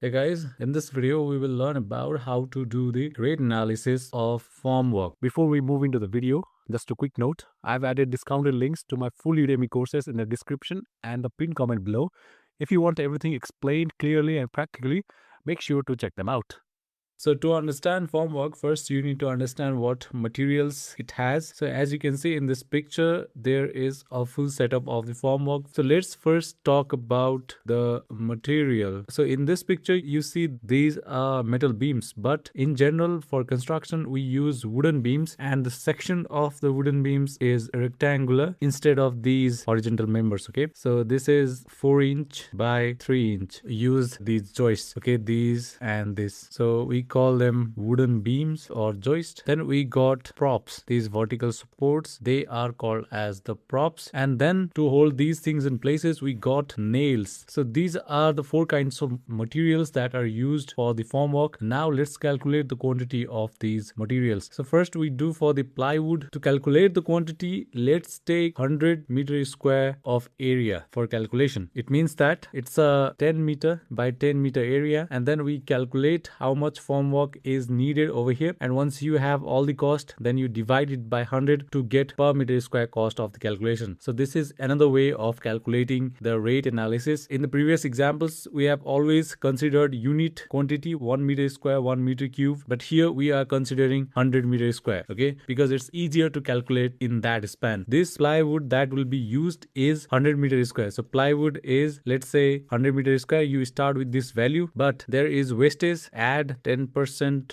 Hey guys, in this video we will learn about how to do the rate analysis of formwork. Before we move into the video, just a quick note, I've added discounted links to my full Udemy courses in the description and the pinned comment below. If you want everything explained clearly and practically, make sure to check them out. So to understand formwork, first you need to understand what materials it has. So as you can see in this picture, there is a full setup of the formwork. So let's first talk about the material. So in this picture, you see these are metal beams, but in general for construction, we use wooden beams, and the section of the wooden beams is rectangular instead of these horizontal members. Okay, so this is 4" by 3". Use these joists, okay, these and this. So we call them wooden beams or joist. Then we got props, these vertical supports, they are called as the props. And then to hold these things in places, we got nails. So these are the 4 kinds of materials that are used for the formwork. Now let's calculate the quantity of these materials. So first we do for the plywood. To calculate the quantity, let's take 100 meter square of area for calculation. It means that it's a 10 meter by 10 meter area, and then we calculate how much formwork is needed over here, and once you have all the cost, then you divide it by 100 to get per meter square cost of the calculation. So this is another way of calculating the rate analysis. In the previous examples, we have always considered unit quantity, 1 meter square, 1 meter cube, but here we are considering 100 meter square, okay, because it's easier to calculate in that span. This plywood that will be used is 100 meter square. So plywood is, let's say, 100 meter square. You start with this value, but there is wastage, add 10%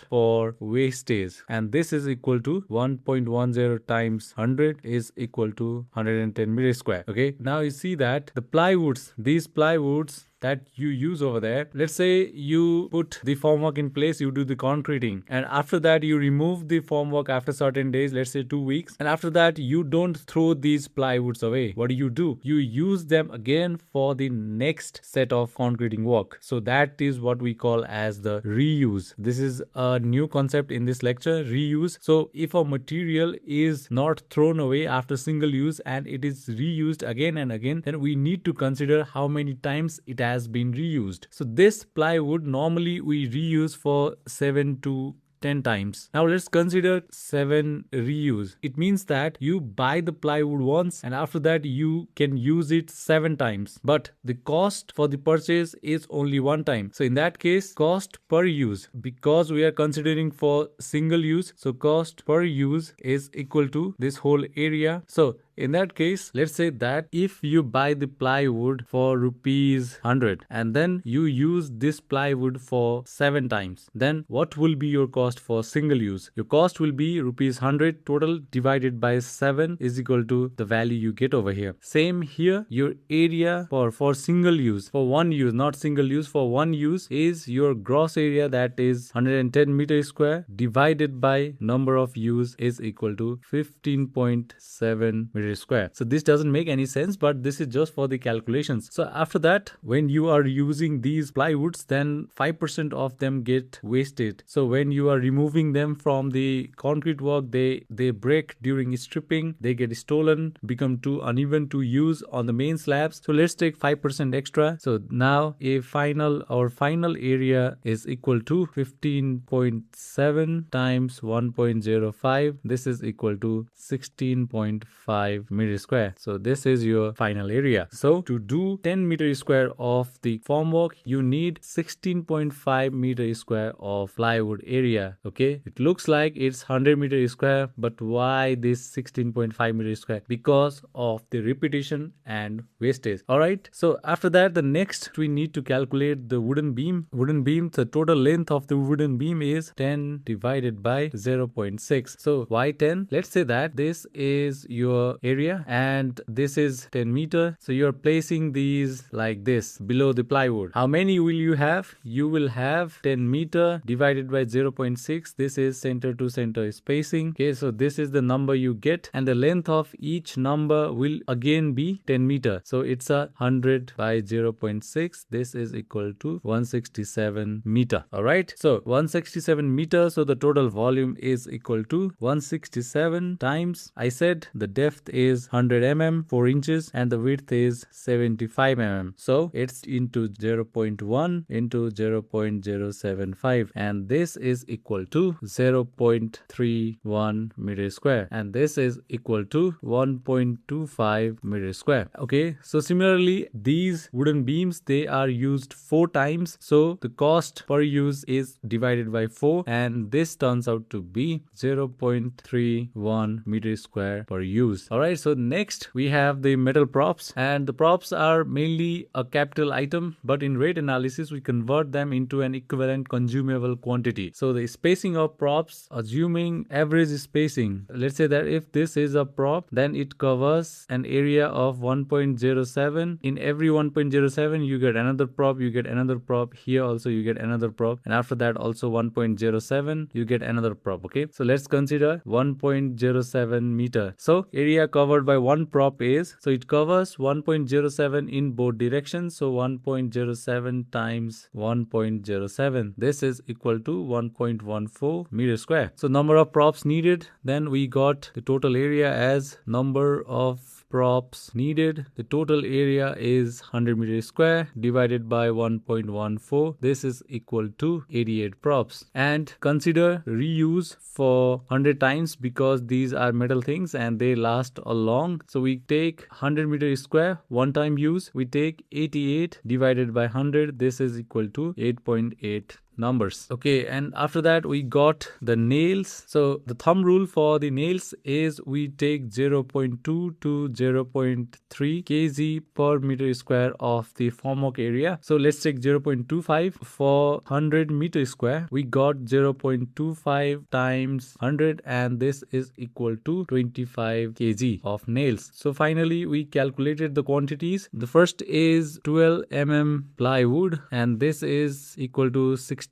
for wastage, and this is equal to 1.10 times 100 is equal to 110 meter square. Okay, now you see that the plywoods, these plywoods that you use over there, let's say you put the formwork in place, you do the concreting, and after that you remove the formwork after certain days, let's say 2 weeks, and after that you don't throw these plywoods away. What do? You use them again for the next set of concreting work. So that is what we call as the reuse. This is a new concept in this lecture, reuse. So if a material is not thrown away after single use and it is reused again and again, then we need to consider how many times it has been reused. So this plywood normally we reuse for 7 to 10 times. Now let's consider 7 reuse. It means that you buy the plywood once and after that you can use it 7 times, but the cost for the purchase is only 1 time. So in that case, cost per use, because we are considering for single use, so cost per use is equal to this whole area. So in that case, let's say that if you buy the plywood for rupees 100 and then you use this plywood for 7 times, then what will be your cost for single use? Your cost will be rupees 100 total divided by 7 is equal to the value you get over here. Same here, your area for single use, for one use, not single use, for one use is your gross area, that is 110 meter square divided by number of use is equal to 15.7 meter square. So this doesn't make any sense, but this is just for the calculations. So after that, when you are using these plywoods, then 5% of them get wasted. So when you are removing them from the concrete work, they break during stripping, they get stolen, become too uneven to use on the main slabs. So let's take 5% extra. So now our final area is equal to 15.7 times 1.05. This is equal to 16.5 meter square. So this is your final area. So to do 10 meter square of the formwork, you need 16.5 meter square of plywood area. Okay, it looks like it's 100 meter square, but why this 16.5 meter square? Because of the repetition and wastage. All right, so after that, the next we need to calculate the wooden beam. The total length of the wooden beam is 10 divided by 0.6. So why 10? Let's say that this is your area and this is 10 meter. So you're placing these like this below the plywood. How many will you have? You will have 10 meter divided by 0.6. This is center to center spacing. Okay, so this is the number you get, and the length of each number will again be 10 meter. So it's a 100 by 0.6. This is equal to 167 meter. All right, so 167 meter. So the total volume is equal to 167 times, I said the depth is 100 mm, 4 inches, and the width is 75 mm. So it's into 0.1 into 0.075, and this is equal to 0.31 meter square, and this is equal to 1.25 meter square. Okay, so similarly, these wooden beams, they are used 4 times, so the cost per use is divided by 4, and this turns out to be 0.31 meter square per use. Alright, so next we have the metal props, and the props are mainly a capital item, but in rate analysis we convert them into an equivalent consumable quantity. So the spacing of props, assuming average spacing, let's say that if this is a prop, then it covers an area of 1.07. In every 1.07 you get another prop, you get another prop, here also you get another prop, and after that also 1.07 you get another prop. Okay, so let's consider 1.07 meter. So area covered by one prop is, so it covers 1.07 in both directions, so 1.07 times 1.07, this is equal to 1.14 meter square. So number of props needed, then we got the total area as number of props needed. The total area is 100 meter square divided by 1.14. This is equal to 88 props. And consider reuse for 100 times because these are metal things and they last a long. So we take 100 meter square, one time use, we take 88 divided by 100. This is equal to 8.8 numbers. Okay, and after that we got the nails. So the thumb rule for the nails is we take 0.2 to 0.3 kg per meter square of the formwork area. So let's take 0.25 for 100 meter square. We got 0.25 times 100, and this is equal to 25 kg of nails. So finally we calculated the quantities. The first is 12 mm plywood, and this is equal to 16.50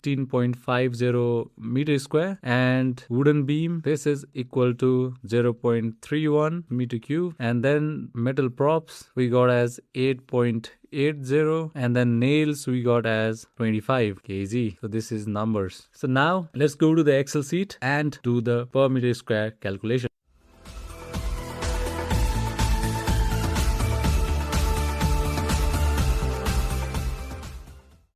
meter square, and wooden beam, this is equal to 0.31 meter cube, and then metal props we got as 8.80, and then nails we got as 25 kg. So this is numbers. So now let's go to the Excel sheet and do the per meter square calculation.